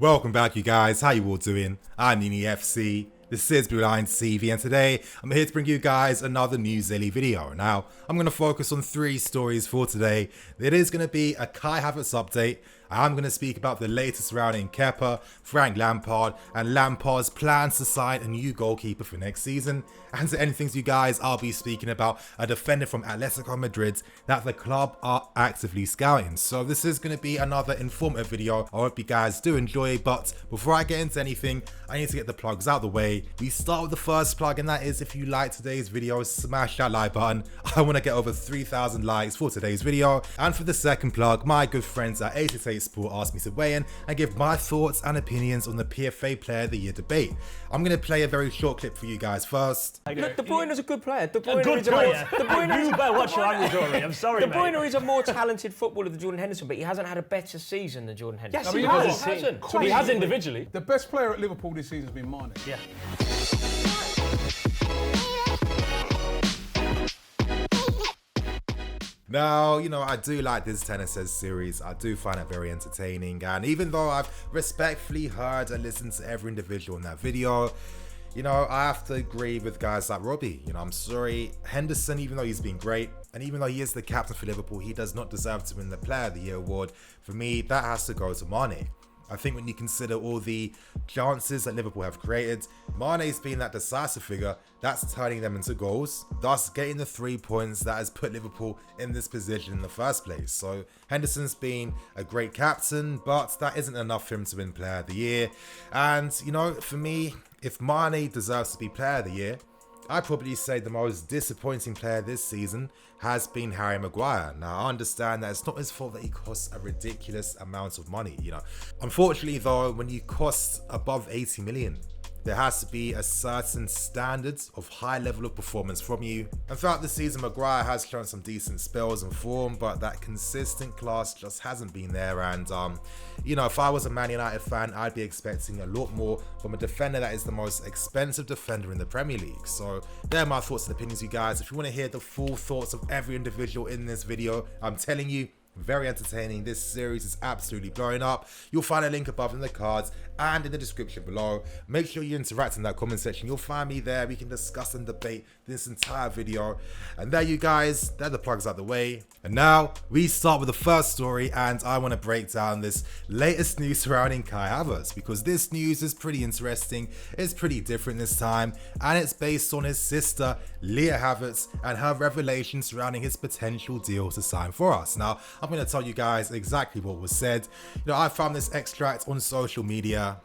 Welcome back, you guys. How you all doing? I'm Nini FC. This is Blue Line TV, and today I'm here to bring you guys another news daily video. Now, I'm going to focus on 3 stories for today. It is going to be a Kai Havertz update. I'm going to speak about the latest surrounding Kepa, Frank Lampard, and Lampard's plans to sign a new goalkeeper for next season. And to end things, you guys, I'll be speaking about a defender from Atletico Madrid that the club are actively scouting. So this is going to be another informative video. I hope you guys do enjoy, but before I get into anything, I need to get the plugs out of the way. We start with the first plug, and that is if you like today's video, smash that like button. I want to get over 3,000 likes for today's video. And for the second plug, my good friends at 88 Sport asked me to weigh in and give my thoughts and opinions on the PFA Player of the Year debate. I'm going to play a very short clip for you guys first. Look, De Bruyne is a good player. De Bruyne A good is a player. De Bruyne You better watch your language already. I'm sorry, De mate. Bruyne is a more talented footballer than Jordan Henderson, but he hasn't had a better season than Jordan Henderson. Yes, I mean, he hasn't. He has individually. The best player at Liverpool this season has been Mane. Yeah. Now, you know, I do like this Tennis Says series. I do find it very entertaining. And even though I've respectfully heard and listened to every individual in that video, you know, I have to agree with guys like Robbie. You know, I'm sorry. Henderson, even though he's been great, and even though he is the captain for Liverpool, he does not deserve to win the Player of the Year award. For me, that has to go to Mane. I think when you consider all the chances that Liverpool have created, Mane's been that decisive figure that's turning them into goals, thus getting the 3 points that has put Liverpool in this position in the first place. So Henderson's been a great captain, but that isn't enough for him to win Player of the Year. And, you know, for me, if Mane deserves to be Player of the Year, I'd probably say the most disappointing player this season has been Harry Maguire. Now, I understand that it's not his fault that he costs a ridiculous amount of money, you know. Unfortunately, though, when you cost above 80 million, there has to be a certain standard of high level of performance from you. And throughout the season, Maguire has shown some decent spells and form, but that consistent class just hasn't been there. And, you know, if I was a Man United fan, I'd be expecting a lot more from a defender that is the most expensive defender in the Premier League. So there are my thoughts and opinions, you guys. If you want to hear the full thoughts of every individual in this video, I'm telling you, very entertaining. This series is absolutely blowing up. You'll find a link above in the cards and in the description below. Make sure you interact in that comment section. You'll find me there. We can discuss and debate this entire video. And there you guys, they're the plugs out the way. And now we start with the first story, and I want to break down this latest news surrounding Kai Havertz, because this news is pretty interesting. It's pretty different this time, and it's based on his sister Leah Havertz and her revelation surrounding his potential deal to sign for us. Now, I'm going to tell you guys exactly what was said. You know, I found this extract on social media.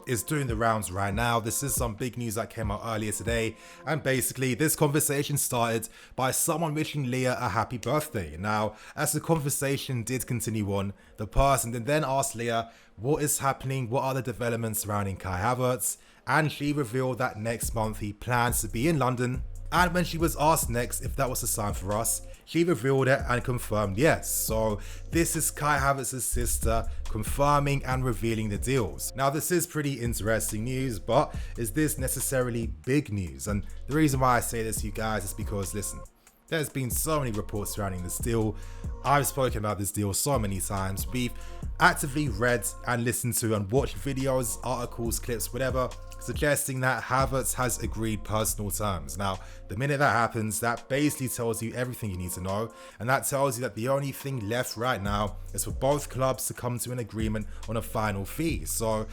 Is doing the rounds right now. This is some big news that came out earlier today, and basically this conversation started by someone wishing Leah a happy birthday. Now, as the conversation did continue on, the person then asked Leah what is happening, what are the developments surrounding Kai Havertz, and she revealed that next month he plans to be in London. And when she was asked next if that was a sign for us, she revealed it and confirmed yes. So this is Kai Havertz's sister confirming and revealing the deals. Now, this is pretty interesting news, but is this necessarily big news? And the reason why I say this, you guys, is because, listen, there's been so many reports surrounding this deal. I've spoken about this deal so many times. We've actively read and listened to and watched videos, articles, clips, whatever, suggesting that Havertz has agreed personal terms. Now, the minute that happens, that basically tells you everything you need to know, and that tells you that the only thing left right now is for both clubs to come to an agreement on a final fee. So,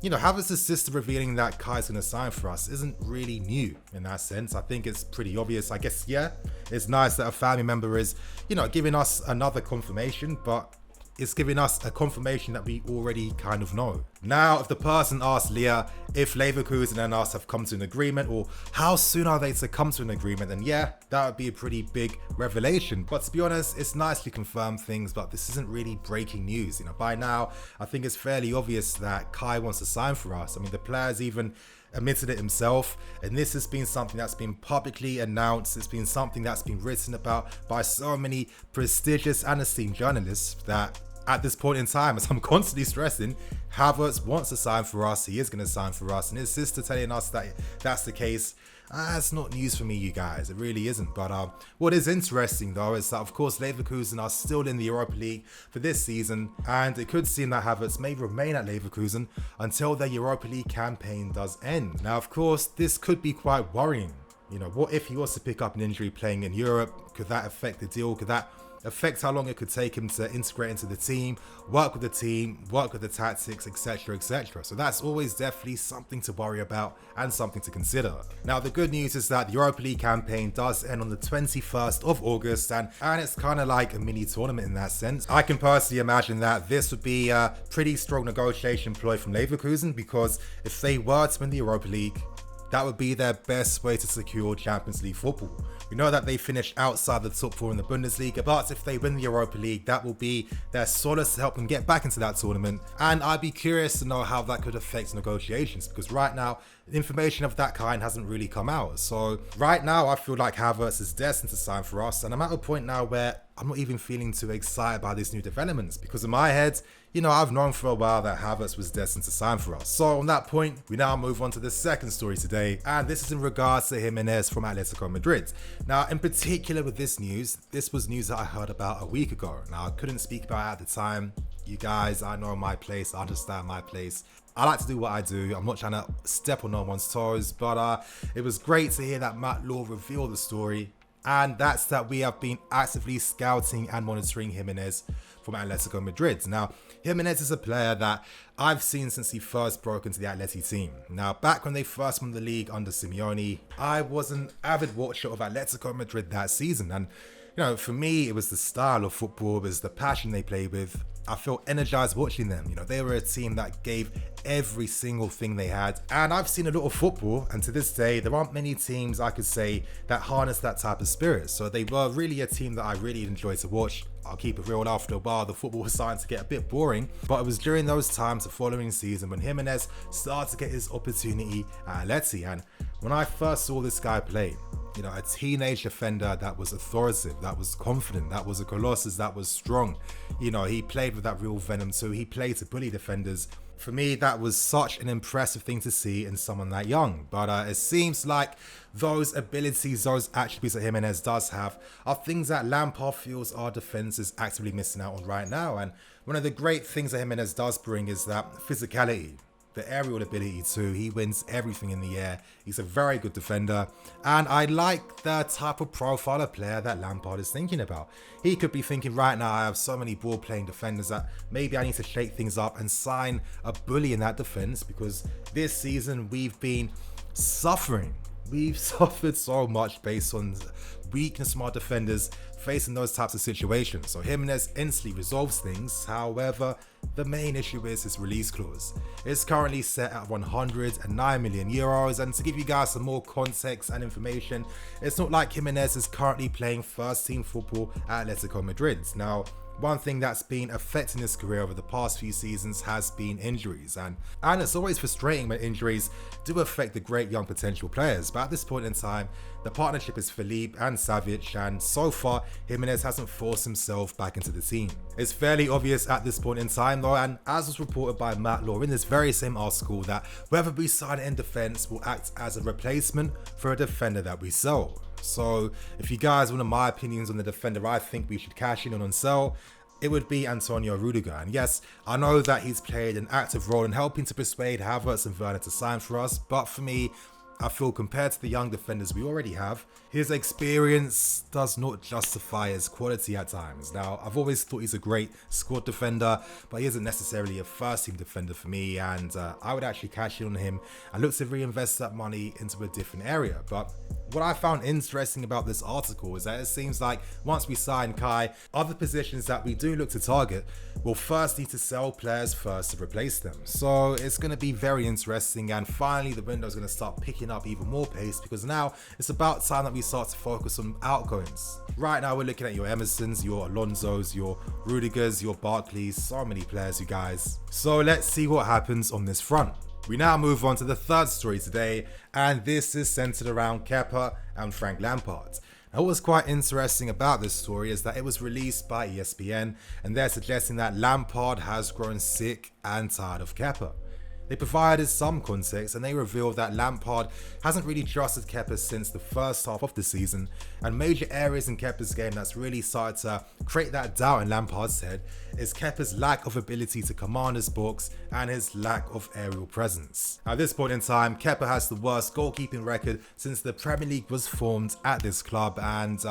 you know, Havertz's sister revealing that Kai's going to sign for us isn't really new in that sense. I think it's pretty obvious. I guess, yeah, it's nice that a family member is, you know, giving us another confirmation, but it's giving us a confirmation that we already kind of know. Now, if the person asked Leah if Leverkusen and us have come to an agreement, or how soon are they to come to an agreement, then yeah, that would be a pretty big revelation. But to be honest, it's nicely confirmed things, but this isn't really breaking news. You know, by now, I think it's fairly obvious that Kai wants to sign for us. I mean, the player's even admitted it himself, and this has been something that's been publicly announced. It's been something that's been written about by so many prestigious and esteemed journalists that at this point in time, as I'm constantly stressing, Havertz wants to sign for us. He is going to sign for us. And his sister telling us that that's the case, that's not news for me, you guys. It really isn't. But what is interesting, though, is that, of course, Leverkusen are still in the Europa League for this season. And it could seem that Havertz may remain at Leverkusen until their Europa League campaign does end. Now, of course, this could be quite worrying. You know, what if he was to pick up an injury playing in Europe? Could that affect the deal? Could that affect how long it could take him to integrate into the team, work with the tactics, etc, etc. So that's always definitely something to worry about and something to consider. Now, the good news is that the Europa League campaign does end on the 21st of August, and it's kind of like a mini tournament in that sense. I can personally imagine that this would be a pretty strong negotiation ploy from Leverkusen, because if they were to win the Europa League, that would be their best way to secure Champions League football. We know that they finished outside the top 4 in the Bundesliga, but if they win the Europa League, that will be their solace to help them get back into that tournament. And I'd be curious to know how that could affect negotiations, because right now, information of that kind hasn't really come out. So right now, I feel like Havertz is destined to sign for us, and I'm at a point now where I'm not even feeling too excited by these new developments, because in my head, you know, I've known for a while that Havertz was destined to sign for us. So on that point, we now move on to the second story today, and this is in regards to Gimenez from Atletico Madrid. Now, in particular with this news, this was news that I heard about a week ago. Now, I couldn't speak about it at the time. You guys, I know my place, I understand my place. I like to do what I do. I'm not trying to step on no one's toes, but it was great to hear that Matt Law revealed the story. And that's that we have been actively scouting and monitoring Gimenez from Atletico Madrid. Now, Gimenez is a player that I've seen since he first broke into the Atleti team. Now, back when they first won the league under Simeone, I was an avid watcher of Atletico Madrid that season. And, you know, for me, it was the style of football, it was the passion they played with. I felt energized watching them. You know, they were a team that gave every single thing they had. And I've seen a lot of football, and to this day, there aren't many teams I could say that harness that type of spirit. So they were really a team that I really enjoyed to watch. I'll keep it real, after a while, the football was starting to get a bit boring. But it was during those times, the following season, when Gimenez started to get his opportunity at Atleti. And when I first saw this guy play, you know, a teenage defender that was authoritative, that was confident, that was a colossus, that was strong. You know, he played with that real venom too. He played to bully defenders. For me, that was such an impressive thing to see in someone that young. But it seems like those abilities, those attributes that Gimenez does have, are things that Lampard feels our defense is actively missing out on right now. And one of the great things that Gimenez does bring is that physicality. The aerial ability too. He wins everything in the air. He's a very good defender, and I like the type of profile of player that Lampard is thinking about. He could be thinking, right now I have so many ball playing defenders that maybe I need to shake things up and sign a bully in that defense, because this season we've been suffering. We've suffered so much based on weakness from our defenders facing those types of situations. So Gimenez instantly resolves things. However, the main issue is his release clause. It's currently set at 109 million euros, and to give you guys some more context and information, it's not like Gimenez is currently playing first team football at Atletico Madrid. Now, one thing that's been affecting his career over the past few seasons has been injuries, and it's always frustrating when injuries do affect the great young potential players. But at this point in time, the partnership is Philippe and Savic, and so far Gimenez hasn't forced himself back into the team. It's fairly obvious at this point in time though, and as was reported by Matt Law in this very same article, that whoever we sign in defense will act as a replacement for a defender that we sell. So if you guys want my opinions on the defender I think we should cash in on and sell, it would be Antonio Rudiger. And yes, I know that he's played an active role in helping to persuade Havertz and Werner to sign for us, but for me, I feel compared to the young defenders we already have, his experience does not justify his quality at times. Now, I've always thought he's a great squad defender, but he isn't necessarily a first team defender for me, and I would actually cash in on him and look to reinvest that money into a different area. But what I found interesting about this article is that it seems like once we sign Kai, other positions that we do look to target will first need to sell players first to replace them. So it's going to be very interesting, and finally the window is going to start picking up even more pace, because now it's about time that we start to focus on outgoings. Right now we're looking at your Emersons, your Alonsos, your Rudigers, your Barkleys, so many players, you guys. So let's see what happens on this front. We now move on to the third story today, and this is centered around Kepa and Frank Lampard. And what was quite interesting about this story is that it was released by ESPN, and they're suggesting that Lampard has grown sick and tired of Kepa. They provided some context and they revealed that Lampard hasn't really trusted Kepa since the first half of the season, and major areas in Kepa's game that's really started to create that doubt in Lampard's head is Kepa's lack of ability to command his box and his lack of aerial presence. At this point in time, Kepa has the worst goalkeeping record since the Premier League was formed at this club, and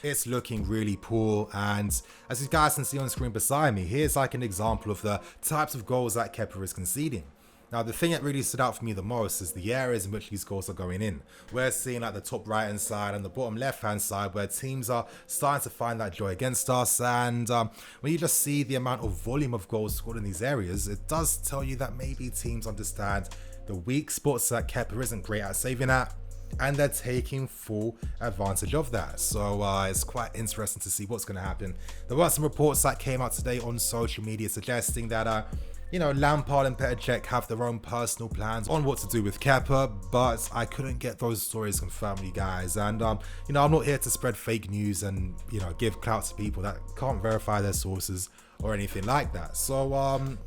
it's looking really poor. And as you guys can see on screen beside me, here's like an example of the types of goals that Kepa is conceding. Now, the thing that really stood out for me the most is the areas in which these goals are going in. We're seeing like the top right hand side and the bottom left hand side where teams are starting to find that joy against us. And when you just see the amount of volume of goals scored in these areas, it does tell you that maybe teams understand the weak spots that Kepa isn't great at saving at, and they're taking full advantage of that. So it's quite interesting to see what's going to happen. There were some reports that came out today on social media suggesting that Lampard and Petr Cech have their own personal plans on what to do with Kepa, but I couldn't get those stories confirmed, you guys. And I'm not here to spread fake news and give clout to people that can't verify their sources or anything like that. So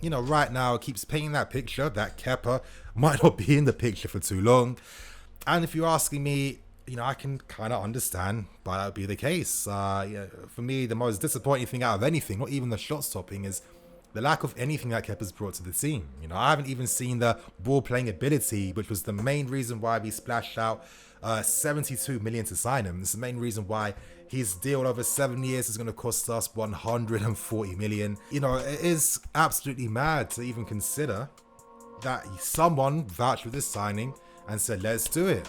right now it keeps painting that picture that Kepa might not be in the picture for too long. And if you're asking me, I can kind of understand why that would be the case. For me, the most disappointing thing out of anything, not even the shot stopping, is the lack of anything that Kepa's brought to the team. I haven't even seen the ball playing ability, which was the main reason why we splashed out 72 million to sign him. It's the main reason why his deal over 7 years is going to cost us 140 million. It is absolutely mad to even consider that someone vouched for this signing and said, let's do it.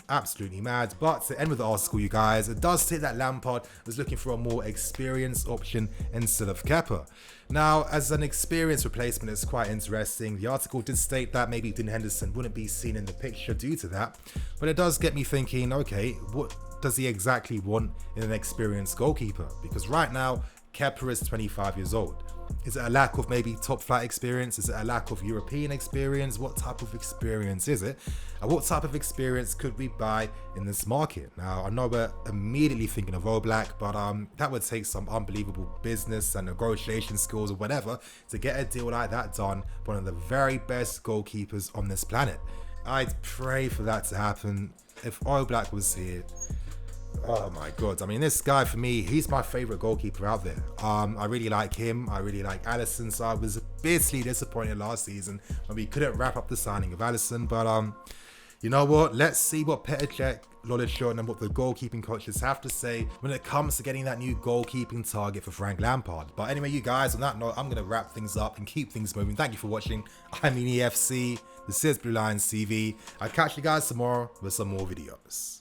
Absolutely mad. But to end with the article, you guys, it does say that Lampard was looking for a more experienced option instead of Kepa. Now, as an experienced replacement, it's quite interesting. The article did state that maybe Dean Henderson wouldn't be seen in the picture due to that. But it does get me thinking, okay, what does he exactly want in an experienced goalkeeper? Because right now, Kepa is 25 years old. Is it a lack of maybe top flight experience? Is it a lack of European experience? What type of experience is it? And what type of experience could we buy in this market? Now, I know we're immediately thinking of Oblak, but that would take some unbelievable business and negotiation skills or whatever to get a deal like that done by one of the very best goalkeepers on this planet. I'd pray for that to happen. If Oblak was here, oh my god, this guy, for me, he's my favorite goalkeeper out there. I really like him. I really like Alisson. So I was bitterly disappointed last season when we couldn't wrap up the signing of Alisson. But you know what? Let's see what Petr Cech, Lolishon, and what the goalkeeping coaches have to say when it comes to getting that new goalkeeping target for Frank Lampard. But anyway, you guys, on that note, I'm going to wrap things up and keep things moving. Thank you for watching. I'm EFC. This is Blue Lions TV. I'll catch you guys tomorrow with some more videos.